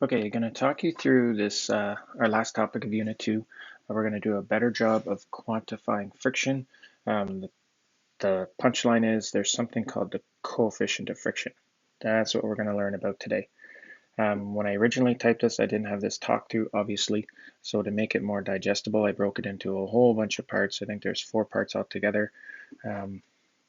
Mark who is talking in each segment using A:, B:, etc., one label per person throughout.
A: Okay, I'm going to talk you through this, our last topic of Unit 2. We're going to do a better job of quantifying friction. The punchline is there's something called the coefficient of friction. That's what we're going to learn about today. When I originally typed this, I didn't have this talk through, obviously. So to make it more digestible, I broke it into a whole bunch of parts. I think there's 4 parts altogether.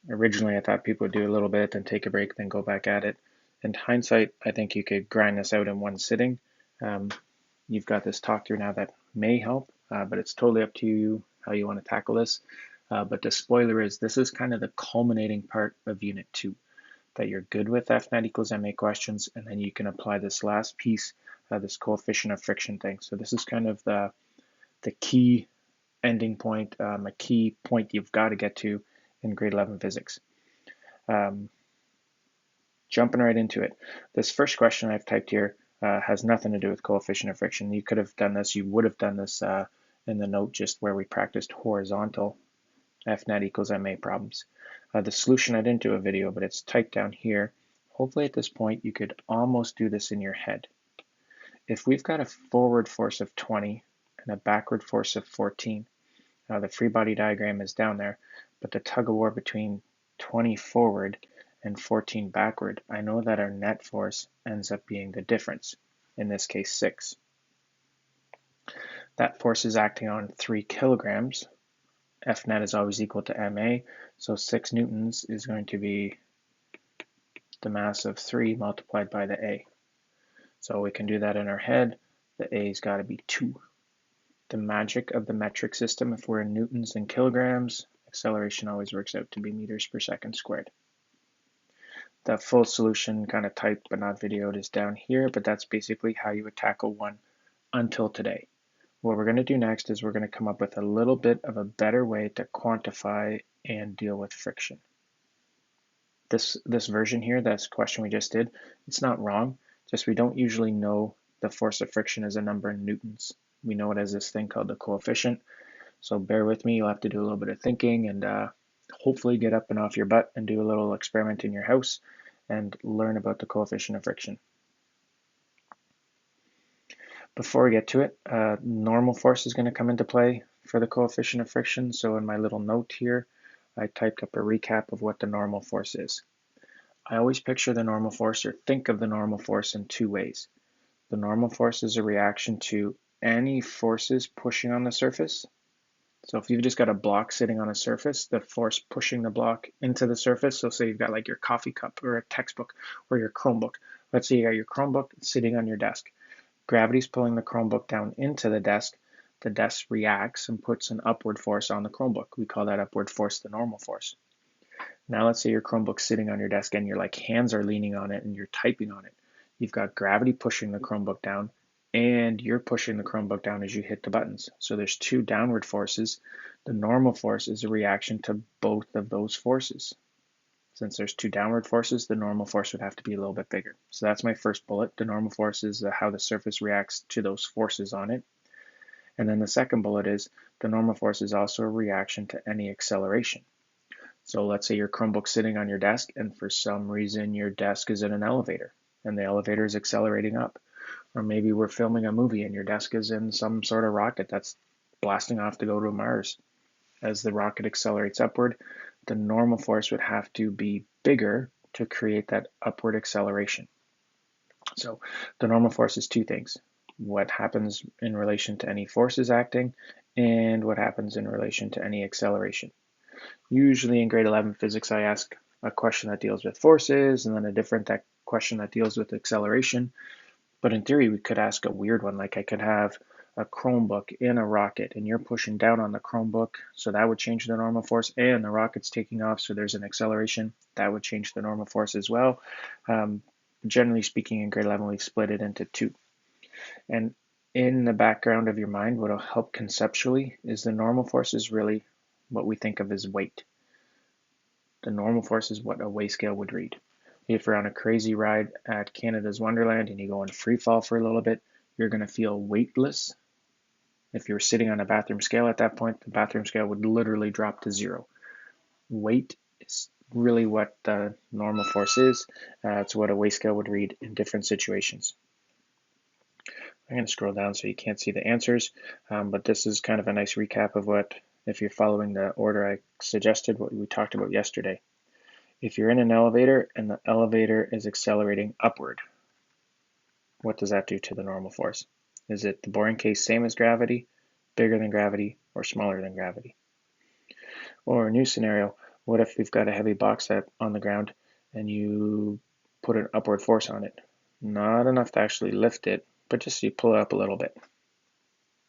A: Originally, I thought people would do a little bit, then take a break, then go back at it. In hindsight, I think you could grind this out in one sitting. Um, You've got this talk through now that may help, but it's totally up to you how you want to tackle this. But the spoiler is this is kind of the culminating part of Unit 2, that you're good with F net equals MA questions, and then you can apply this last piece, this coefficient of friction thing. So this is kind of the key ending point, a key point you've got to get to in grade 11 physics. Um, Jumping right into it. This first question I've typed here has nothing to do with coefficient of friction. You could have done this, you would have done this in the note just where we practiced horizontal F net equals MA problems. The solution, I didn't do a video, but it's typed down here. Hopefully at this point you could almost do this in your head. If we've got a forward force of 20 and a backward force of 14, the free body diagram is down there, but the tug of war between 20 forward and 14 backward, I know that our net force ends up being the difference, in this case 6. That force is acting on 3 kilograms. F net is always equal to ma, so 6 newtons is going to be the mass of 3 multiplied by the a. So we can do that in our head. The a's got to be 2. The magic of the metric system, if we're in newtons and kilograms, acceleration always works out to be meters per second squared. The full solution, kind of typed but not videoed, is down here, but that's basically how you would tackle one until today. What we're going to do next is we're going to come up with a little bit of a better way to quantify and deal with friction. This version here, this question we just did, it's not wrong, just we don't usually know the force of friction as a number in newtons. We know it as this thing called the coefficient. So bear with me, you'll have to do a little bit of thinking and hopefully get up and off your butt and do a little experiment in your house and learn about the coefficient of friction. Before we get to it, normal force is going to come into play for the coefficient of friction. So in my little note here, I typed up a recap of what the normal force is. I always picture the normal force or think of the normal force in 2 ways. The normal force is a reaction to any forces pushing on the surface. So if you've just got a block sitting on a surface, the force pushing the block into the surface, so say you've got like your coffee cup or a textbook or your Chromebook. Let's say you got your Chromebook sitting on your desk. Gravity's pulling the Chromebook down into the desk reacts and puts an upward force on the Chromebook. We call that upward force the normal force. Now let's say your Chromebook's sitting on your desk and your hands are leaning on it and you're typing on it. You've got gravity pushing the Chromebook down and you're pushing the Chromebook down as you hit the buttons. So there's 2 downward forces. The normal force is a reaction to both of those forces. Since there's 2 downward forces, the normal force would have to be a little bit bigger. So that's my first bullet. The normal force is how the surface reacts to those forces on it. And then the second bullet is the normal force is also a reaction to any acceleration. So let's say your Chromebook's sitting on your desk and for some reason your desk is in an elevator and the elevator is accelerating up. Or maybe we're filming a movie and your desk is in some sort of rocket that's blasting off to go to Mars. As the rocket accelerates upward, the normal force would have to be bigger to create that upward acceleration. So the normal force is 2 things. What happens in relation to any forces acting and what happens in relation to any acceleration. Usually in grade 11 physics, I ask a question that deals with forces and then a different question that deals with acceleration. But in theory, we could ask a weird one, like I could have a Chromebook in a rocket and you're pushing down on the Chromebook, so that would change the normal force, and the rocket's taking off, so there's an acceleration, that would change the normal force as well. Generally speaking, in grade 11, we've split it into 2. And in the background of your mind, what will help conceptually is the normal force is really what we think of as weight. The normal force is what a weigh scale would read. If you're on a crazy ride at Canada's Wonderland and you go in free fall for a little bit, you're going to feel weightless. If you're sitting on a bathroom scale at that point, the bathroom scale would literally drop to 0. Weight is really what the normal force is. It's what a weigh scale would read in different situations. I'm going to scroll down so you can't see the answers, but this is kind of a nice recap of what, if you're following the order I suggested, what we talked about yesterday. If you're in an elevator and the elevator is accelerating upward, what does that do to the normal force? Is it the boring case same as gravity, bigger than gravity, or smaller than gravity? Or a new scenario, what if we've got a heavy box on the ground and you put an upward force on it? Not enough to actually lift it, but just you pull it up a little bit.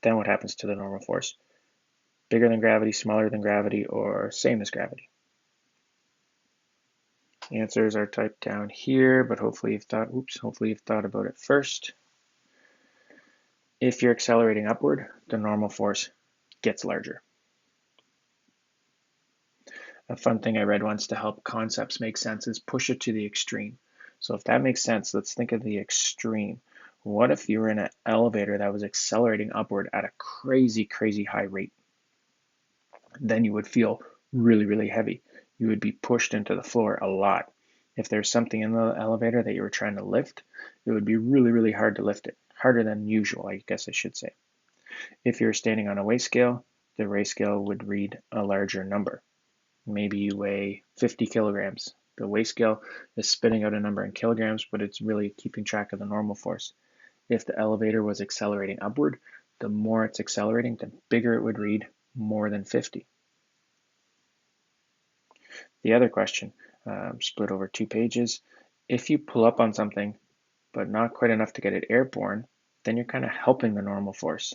A: Then what happens to the normal force? Bigger than gravity, smaller than gravity, or same as gravity? The answers are typed down here, but hopefully you've thought about it first. If you're accelerating upward, the normal force gets larger. A fun thing I read once to help concepts make sense is push it to the extreme. So if that makes sense, let's think of the extreme. What if you were in an elevator that was accelerating upward at a crazy, crazy high rate? Then you would feel really, really heavy. You would be pushed into the floor a lot. If there's something in the elevator that you were trying to lift, it would be really, really hard to lift it. Harder than usual, I guess I should say. If you're standing on a weigh scale, the weigh scale would read a larger number. Maybe you weigh 50 kilograms. The weigh scale is spitting out a number in kilograms, but it's really keeping track of the normal force. If the elevator was accelerating upward, the more it's accelerating, the bigger it would read, more than 50. The other question, split over 2 pages. If you pull up on something, but not quite enough to get it airborne, then you're kind of helping the normal force.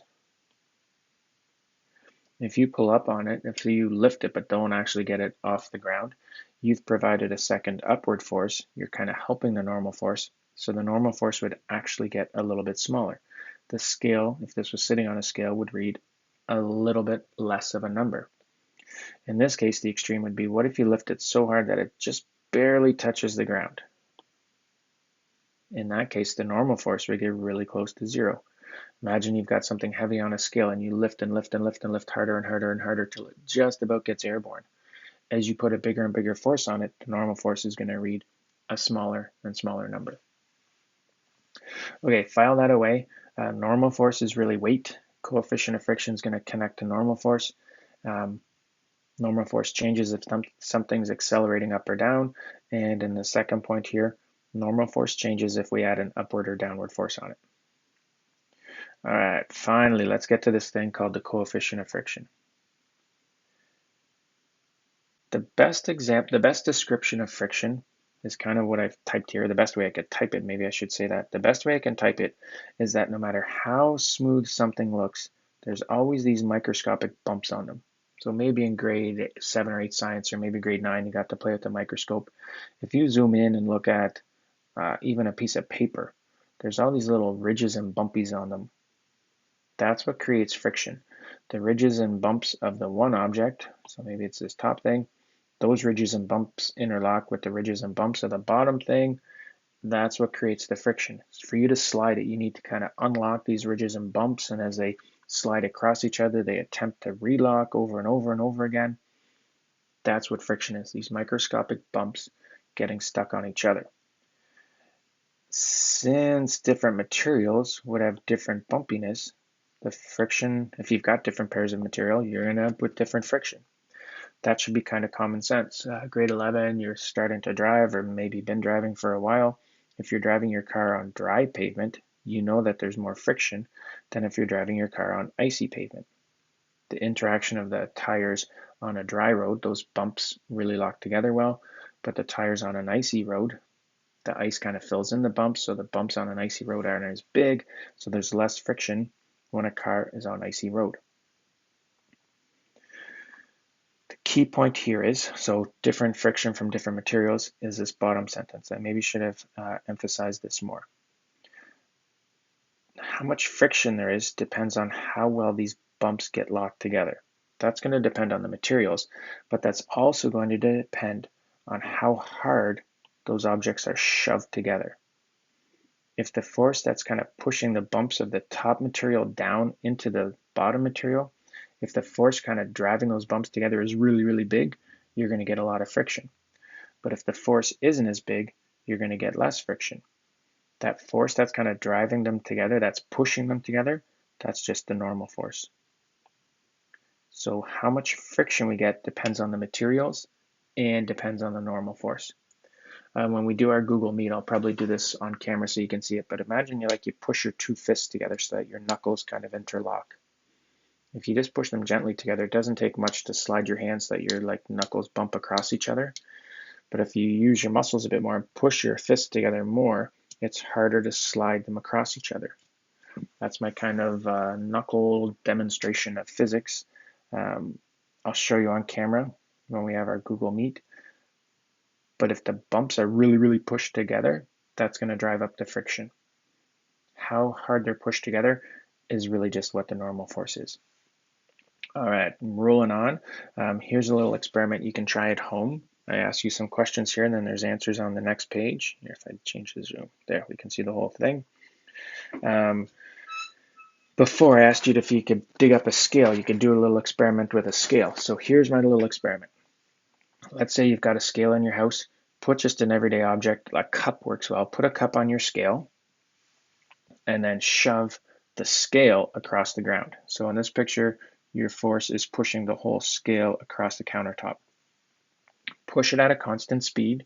A: If you pull up on it, if you lift it but don't actually get it off the ground, you've provided a second upward force. You're kind of helping the normal force. So the normal force would actually get a little bit smaller. The scale, if this was sitting on a scale, would read a little bit less of a number. In this case, the extreme would be, what if you lift it so hard that it just barely touches the ground? In that case, the normal force would get really close to zero. Imagine you've got something heavy on a scale and you lift and lift and lift and lift harder and harder and harder till it just about gets airborne. As you put a bigger and bigger force on it, the normal force is going to read a smaller and smaller number. Okay, file that away. Normal force is really weight. Coefficient of friction is going to connect to normal force. Normal force changes if something's accelerating up or down. And in the second point here, normal force changes if we add an upward or downward force on it. All right, finally, let's get to this thing called the coefficient of friction. The best description of friction is kind of what I've typed here. The best way I could type it, maybe I should say that. The best way I can type it is that no matter how smooth something looks, there's always these microscopic bumps on them. So maybe in grade 7 or 8 science, or maybe grade 9, you got to play with the microscope. If you zoom in and look at even a piece of paper, there's all these little ridges and bumpies on them. That's what creates friction. The ridges and bumps of the one object, so maybe it's this top thing, those ridges and bumps interlock with the ridges and bumps of the bottom thing. That's what creates the friction. For you to slide it, you need to kind of unlock these ridges and bumps, and as they slide across each other, they attempt to relock over and over and over again. That's what friction is, these microscopic bumps getting stuck on each other. Since different materials would have different bumpiness, the friction, if you've got different pairs of material, you're going to end up with different friction. That should be kind of common sense. Grade 11, you're starting to drive or maybe been driving for a while. If you're driving your car on dry pavement, you know that there's more friction than if you're driving your car on icy pavement. The interaction of the tires on a dry road, those bumps really lock together well, but the tires on an icy road, the ice kind of fills in the bumps, so the bumps on an icy road aren't as big, so there's less friction when a car is on icy road. The key point here is, so different friction from different materials is this bottom sentence. I maybe should have emphasized this more. How much friction there is depends on how well these bumps get locked together. That's going to depend on the materials, but that's also going to depend on how hard those objects are shoved together. If the force that's kind of pushing the bumps of the top material down into the bottom material, if the force kind of driving those bumps together is really, really big, you're going to get a lot of friction. But if the force isn't as big, you're going to get less friction. That force that's kind of driving them together, that's pushing them together, that's just the normal force. So how much friction we get depends on the materials and depends on the normal force. When we do our Google Meet, I'll probably do this on camera so you can see it, but imagine you push your two fists together so that your knuckles kind of interlock. If you just push them gently together, it doesn't take much to slide your hands so that your knuckles bump across each other. But if you use your muscles a bit more and push your fists together more, it's harder to slide them across each other. That's my kind of knuckle demonstration of physics. I'll show you on camera when we have our Google Meet. But if the bumps are really, really pushed together, that's going to drive up the friction. How hard they're pushed together is really just what the normal force is. All right, rolling on. Here's a little experiment you can try at home. I ask you some questions here, and then there's answers on the next page. Here, if I change the zoom, there, we can see the whole thing. Before I asked you if you could dig up a scale, you could do a little experiment with a scale. So here's my little experiment. Let's say you've got a scale in your house. Put just an everyday object, a cup works well. Put a cup on your scale and then shove the scale across the ground. So in this picture, your force is pushing the whole scale across the countertop. Push it at a constant speed.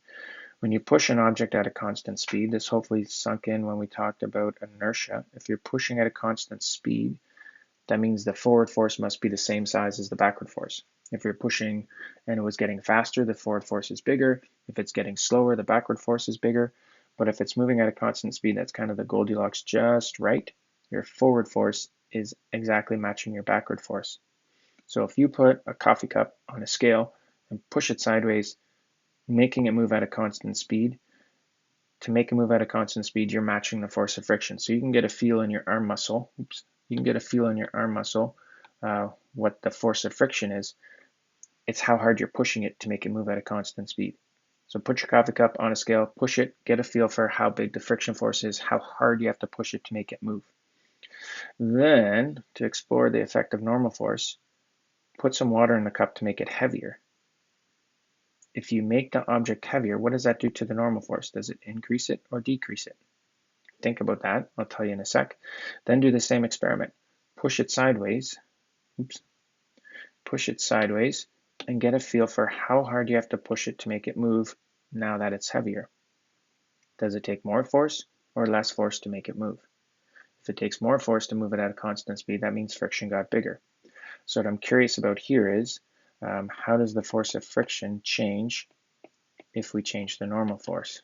A: When you push an object at a constant speed, this hopefully sunk in when we talked about inertia. If you're pushing at a constant speed, that means the forward force must be the same size as the backward force. If you're pushing and it was getting faster, the forward force is bigger. If it's getting slower, the backward force is bigger. But if it's moving at a constant speed, that's kind of the Goldilocks just right. Your forward force is exactly matching your backward force. So if you put a coffee cup on a scale and push it sideways, making it move at a constant speed, to make it move at a constant speed, you're matching the force of friction. So you can get a feel in your arm muscle. You can get a feel in your arm muscle what the force of friction is. It's how hard you're pushing it to make it move at a constant speed. So put your coffee cup on a scale, push it, get a feel for how big the friction force is, how hard you have to push it to make it move. Then, to explore the effect of normal force, put some water in the cup to make it heavier. If you make the object heavier, what does that do to the normal force? Does it increase it or decrease it? Think about that. I'll tell you in a sec. Then do the same experiment. Push it sideways. Push it sideways and get a feel for how hard you have to push it to make it move now that it's heavier. Does it take more force or less force to make it move? If it takes more force to move it at a constant speed, that means friction got bigger. So what I'm curious about here is how does the force of friction change if we change the normal force?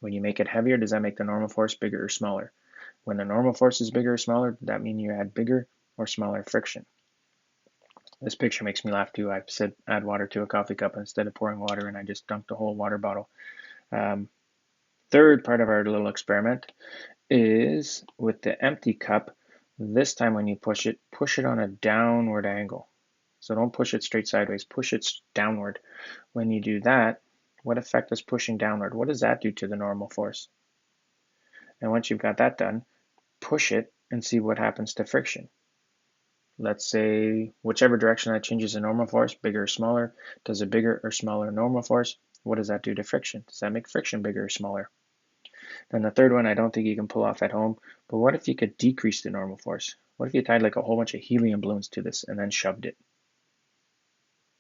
A: When you make it heavier, does that make the normal force bigger or smaller? When the normal force is bigger or smaller, does that mean you add bigger or smaller friction? This picture makes me laugh too. I said add water to a coffee cup instead of pouring water, and I just dunked a whole water bottle. Third part of our little experiment is with the empty cup. This time when you push it on a downward angle. So don't push it straight sideways, push it downward. When you do that, what effect is pushing downward? What does that do to the normal force? And once you've got that done, push it and see what happens to friction. Let's say whichever direction that changes the normal force, bigger or smaller, does a bigger or smaller normal force, what does that do to friction? Does that make friction bigger or smaller? Then the third one, I don't think you can pull off at home, but what if you could decrease the normal force? What if you tied a whole bunch of helium balloons to this and then shoved it?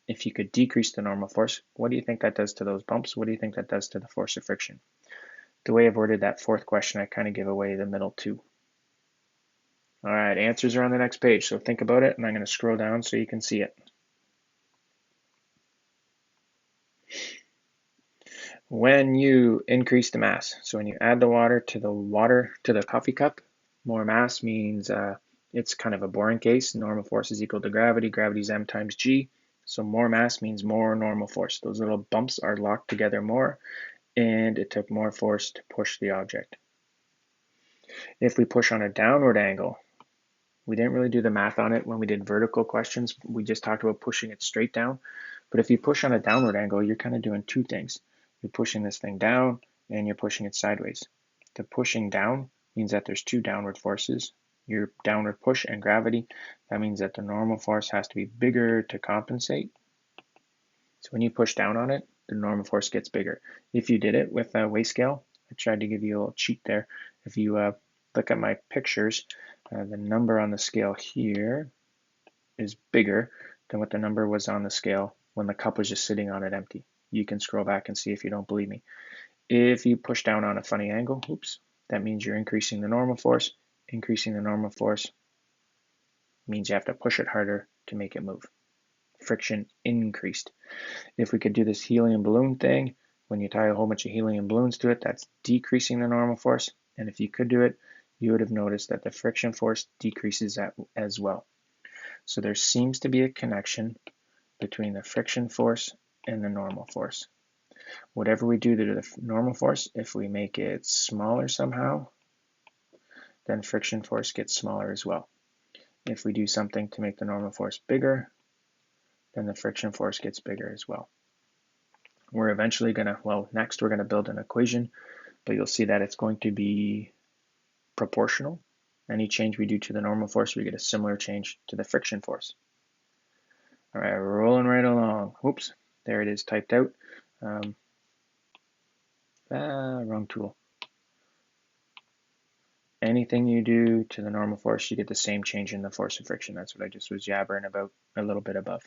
A: If you could decrease the normal force, what do you think that does to those bumps? What do you think that does to the force of friction? The way I've worded that fourth question, I kind of give away the middle two. All right, answers are on the next page, so think about it, and I'm going to scroll down so you can see it. When you increase the mass, so when you add the water to the coffee cup, more mass means it's kind of a boring case. Normal force is equal to gravity. Gravity is m times g. So more mass means more normal force. Those little bumps are locked together more, and it took more force to push the object. If we push on a downward angle, we didn't really do the math on it when we did vertical questions. We just talked about pushing it straight down. But if you push on a downward angle, you're kind of doing two things. You're pushing this thing down, and you're pushing it sideways. The pushing down means that there's two downward forces. Your downward push and gravity, that means that the normal force has to be bigger to compensate. So when you push down on it, the normal force gets bigger. If you did it with a weigh scale, I tried to give you a little cheat there. If you look at my pictures, the number on the scale here is bigger than what the number was on the scale when the cup was just sitting on it empty. You can scroll back and see if you don't believe me. If you push down on a funny angle, oops, that means you're increasing the normal force. Increasing the normal force means you have to push it harder to make it move. Friction increased. If we could do this helium balloon thing, when you tie a whole bunch of helium balloons to it, that's decreasing the normal force. And if you could do it, you would have noticed that the friction force decreases as well. So there seems to be a connection between the friction force and the normal force. Whatever we do to the normal force, if we make it smaller somehow, then friction force gets smaller as well. If we do something to make the normal force bigger, then the friction force gets bigger as well. We're eventually going to, well, next we're going to build an equation, but you'll see that it's going to be proportional. Any change we do to the normal force, we get a similar change to the friction force. All right, rolling right along. Oops, there it is typed out. Wrong tool. Anything you do to the normal force, you get the same change in the force of friction. That's what I just was jabbering about a little bit above.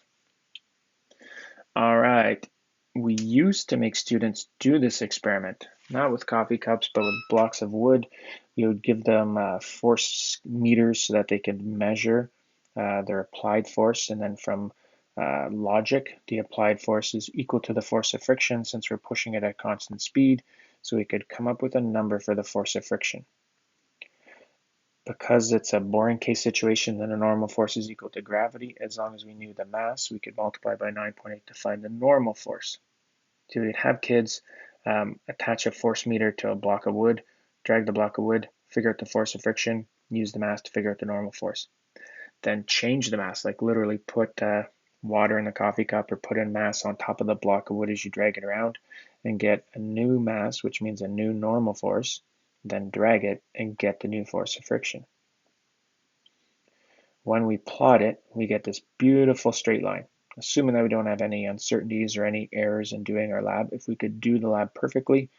A: All right, we used to make students do this experiment, not with coffee cups, but with blocks of wood. You would give them force meters so that they could measure their applied force, and then from logic, the applied force is equal to the force of friction since we're pushing it at constant speed, so we could come up with a number for the force of friction. Because it's a boring case situation, then a normal force is equal to gravity. As long as we knew the mass, we could multiply by 9.8 to find the normal force. So we'd have kids attach a force meter to a block of wood, drag the block of wood, figure out the force of friction, use the mass to figure out the normal force. Then change the mass, like literally put water in the coffee cup or put in mass on top of the block of wood as you drag it around and get a new mass, which means a new normal force, then drag it and get the new force of friction. When we plot it, we get this beautiful straight line. Assuming that we don't have any uncertainties or any errors in doing our lab, if we could do the lab perfectly,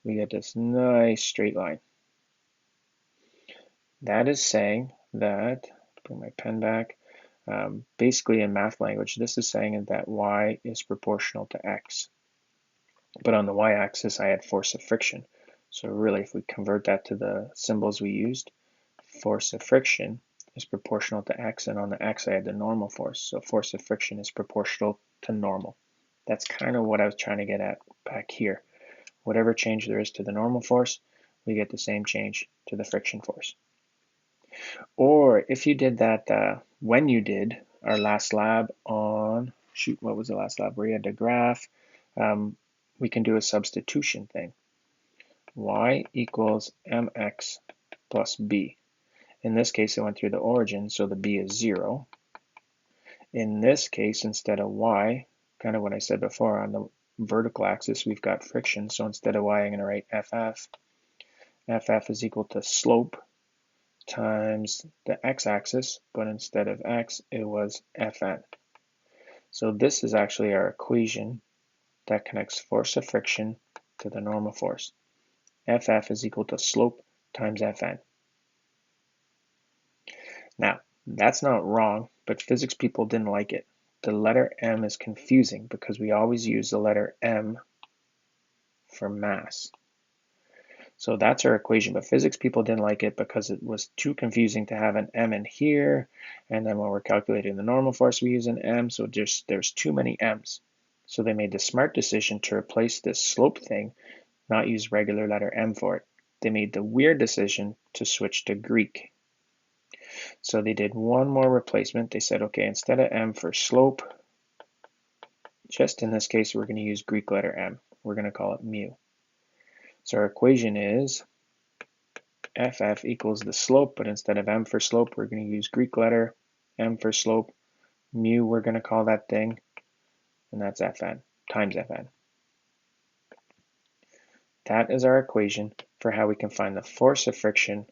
A: we get this nice straight line. That is saying that, bring my pen back, basically in math language, this is saying that y is proportional to x. But on the y-axis, I had force of friction. So really, if we convert that to the symbols we used, force of friction is proportional to x, and on the x, I had the normal force. So force of friction is proportional to normal. That's kind of what I was trying to get at back here. Whatever change there is to the normal force, we get the same change to the friction force. Or if you did that when you did our last lab on, shoot, what was the last lab where you had to graph? We can do a substitution thing. Y equals mx plus b. In this case, it went through the origin, so the b is 0. In this case, instead of y, kind of what I said before, on the vertical axis, we've got friction. So instead of y, I'm going to write ff. ff is equal to slope times the x-axis, but instead of x, it was Fn. So this is actually our equation that connects force of friction to the normal force. Ff is equal to slope times Fn. Now, that's not wrong, but physics people didn't like it. The letter m is confusing because we always use the letter m for mass. So that's our equation, but physics people didn't like it because it was too confusing to have an m in here, and then when we're calculating the normal force, we use an m, so there's too many m's. So they made the smart decision to replace this slope thing, not use regular letter m for it. They made the weird decision to switch to Greek. So they did one more replacement. They said, okay, instead of m for slope, just in this case, we're going to use Greek letter m. We're going to call it mu. So our equation is ff equals the slope, but instead of m for slope, we're going to use Greek letter m for slope. Mu, we're going to call that thing, and that's Fn, times Fn. That is our equation for how we can find the force of friction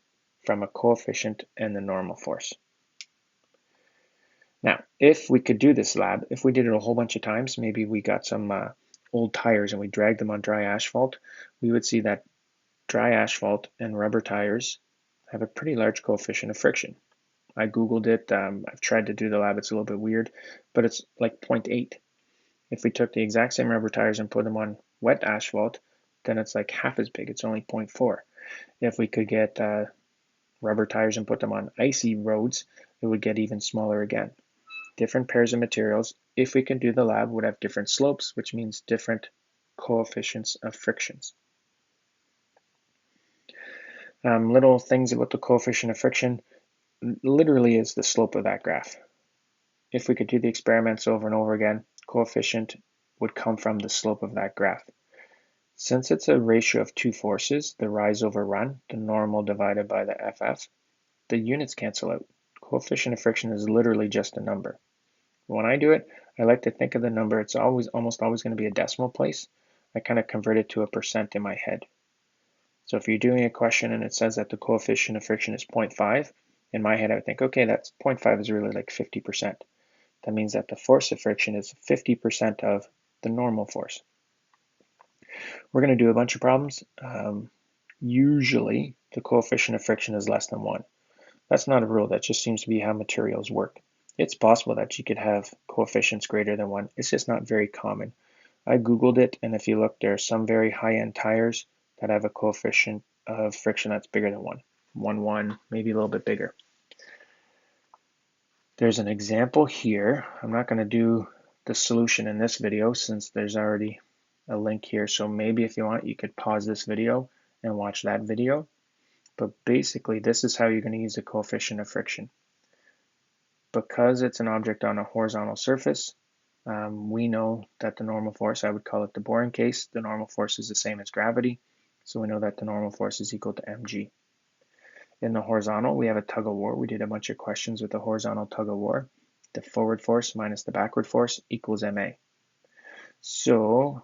A: from a coefficient and the normal force. Now, if we could do this lab, if we did it a whole bunch of times, maybe we got some old tires and we dragged them on dry asphalt, we would see that dry asphalt and rubber tires have a pretty large coefficient of friction. I Googled it. I've tried to do the lab. It's a little bit weird, but it's like 0.8. If we took the exact same rubber tires and put them on wet asphalt, then it's like half as big. It's only 0.4. If we could get rubber tires and put them on icy roads, it would get even smaller again. Different pairs of materials, if we can do the lab, would have different slopes, which means different coefficients of frictions. Little things about the coefficient of friction literally is the slope of that graph. If we could do the experiments over and over again, coefficient would come from the slope of that graph. Since it's a ratio of two forces, the rise over run, the normal divided by the FF, the units cancel out. Coefficient of friction is literally just a number. When I do it, I like to think of the number, it's almost always going to be a decimal place. I kind of convert it to a percent in my head. So if you're doing a question and it says that the coefficient of friction is 0.5, in my head I would think, okay, that's 0.5 is really like 50%. That means that the force of friction is 50% of the normal force. We're going to do a bunch of problems. Usually the coefficient of friction is less than 1. That's not a rule, that just seems to be how materials work. It's possible that you could have coefficients greater than 1. It's just not very common. I Googled it, and if you look, there are some very high-end tires that have a coefficient of friction that's bigger than 1. 1, maybe a little bit bigger. There's an example here. I'm not going to do the solution in this video since there's already a link here. So maybe if you want, you could pause this video and watch that video. But basically, this is how you're going to use the coefficient of friction. Because it's an object on a horizontal surface, we know that the normal force, I would call it the boring case, the normal force is the same as gravity. So we know that the normal force is equal to mg. In the horizontal, we have a tug of war. We did a bunch of questions with the horizontal tug of war. The forward force minus the backward force equals ma. So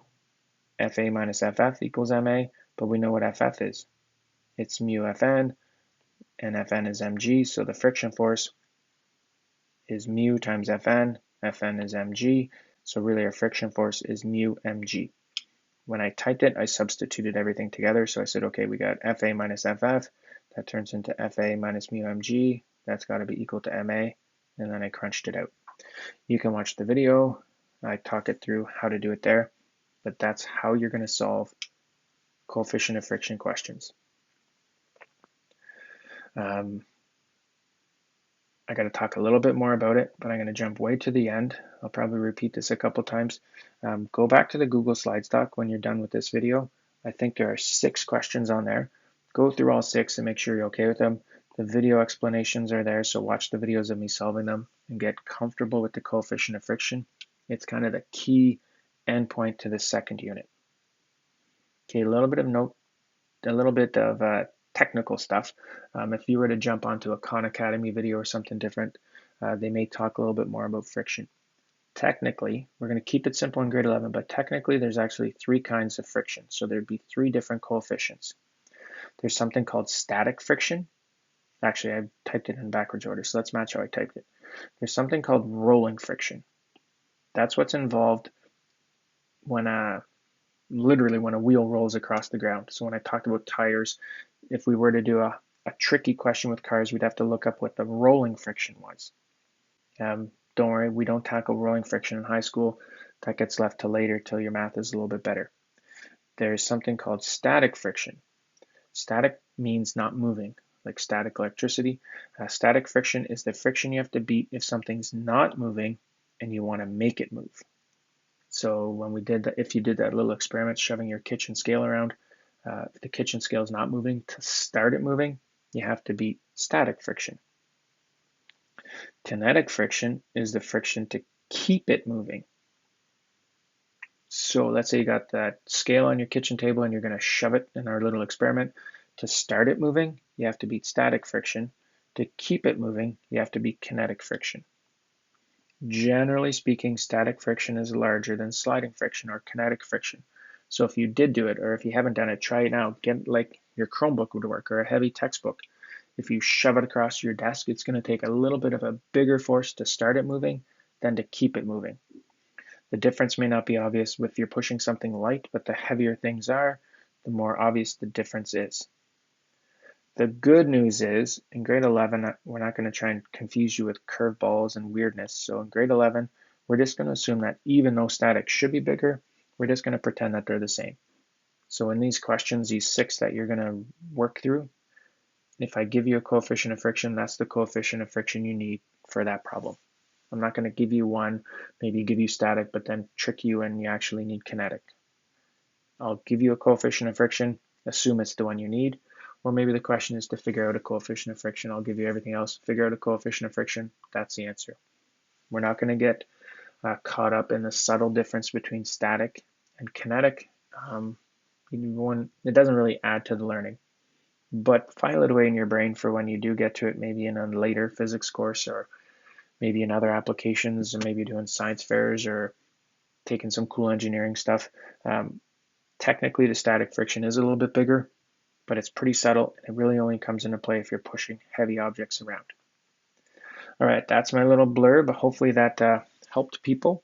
A: Fa minus Ff equals ma, but we know what Ff is. It's mu Fn, and Fn is mg, so the friction force is mu times Fn. Fn is mg, so really our friction force is mu mg. When I typed it, I substituted everything together, so I said, okay, we got Fa minus Ff, that turns into Fa minus mu mg, that's got to be equal to ma, and then I crunched it out. You can watch the video, I talk it through how to do it there, but that's how you're going to solve coefficient of friction questions. I got to talk a little bit more about it, but I'm going to jump way to the end. I'll probably repeat this a couple times. Go back to the Google Slides doc when you're done with this video. I think there are 6 questions on there. Go through all 6 and make sure you're okay with them. The video explanations are there, so watch the videos of me solving them and get comfortable with the coefficient of friction. It's kind of the key endpoint to the second unit. Okay, a little bit of technical stuff. If you were to jump onto a Khan Academy video or something different, they may talk a little bit more about friction. Technically, we're going to keep it simple in grade 11, but technically there's actually 3 kinds of friction. So there'd be 3 different coefficients. There's something called static friction. Actually, I typed it in backwards order, so let's match how I typed it. There's something called rolling friction. That's what's involved when literally when a wheel rolls across the ground. So when I talked about tires, if we were to do a tricky question with cars, we'd have to look up what the rolling friction was. Don't worry, we don't tackle rolling friction in high school. That gets left to later till your math is a little bit better. There's something called static friction. Static means not moving, like static electricity. Static friction is the friction you have to beat if something's not moving and you want to make it move. So when we did that, if you did that little experiment shoving your kitchen scale around, if the kitchen scale is not moving, to start it moving, you have to beat static friction. Kinetic friction is the friction to keep it moving. So let's say you got that scale on your kitchen table and you're going to shove it in our little experiment. To start it moving, you have to beat static friction. To keep it moving, you have to beat kinetic friction. Generally speaking, static friction is larger than sliding friction or kinetic friction. So if you did do it, or if you haven't done it, try it now. Get like your Chromebook would work, or a heavy textbook. If you shove it across your desk, it's going to take a little bit of a bigger force to start it moving than to keep it moving. The difference may not be obvious if you're pushing something light, but the heavier things are, the more obvious the difference is. The good news is, in grade 11, we're not going to try and confuse you with curveballs and weirdness. So in grade 11, we're just going to assume that even though static should be bigger, we're just going to pretend that they're the same. So in these questions, these 6 that you're going to work through, if I give you a coefficient of friction, that's the coefficient of friction you need for that problem. I'm not going to give you one, maybe give you static, but then trick you and you actually need kinetic. I'll give you a coefficient of friction, assume it's the one you need, or maybe the question is to figure out a coefficient of friction. I'll give you everything else, figure out a coefficient of friction, that's the answer. We're not going to get caught up in the subtle difference between static and kinetic. It doesn't really add to the learning, but file it away in your brain for when you do get to it, maybe in a later physics course or maybe in other applications, and maybe doing science fairs or taking some cool engineering stuff. Technically, the static friction is a little bit bigger, but it's pretty subtle, and it really only comes into play if you're pushing heavy objects around. All right, that's my little blurb. Hopefully that helped people.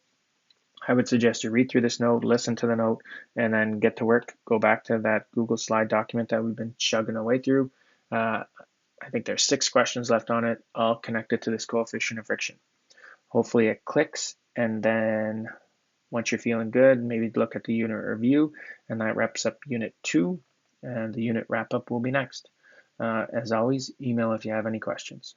A: I would suggest you read through this note, listen to the note, and then get to work. Go back to that Google Slide document that we've been chugging away through. I think there's 6 questions left on it, all connected to this coefficient of friction. Hopefully it clicks, and then once you're feeling good, maybe look at the unit review, and that wraps up Unit 2, and the unit wrap-up will be next. As always, email if you have any questions.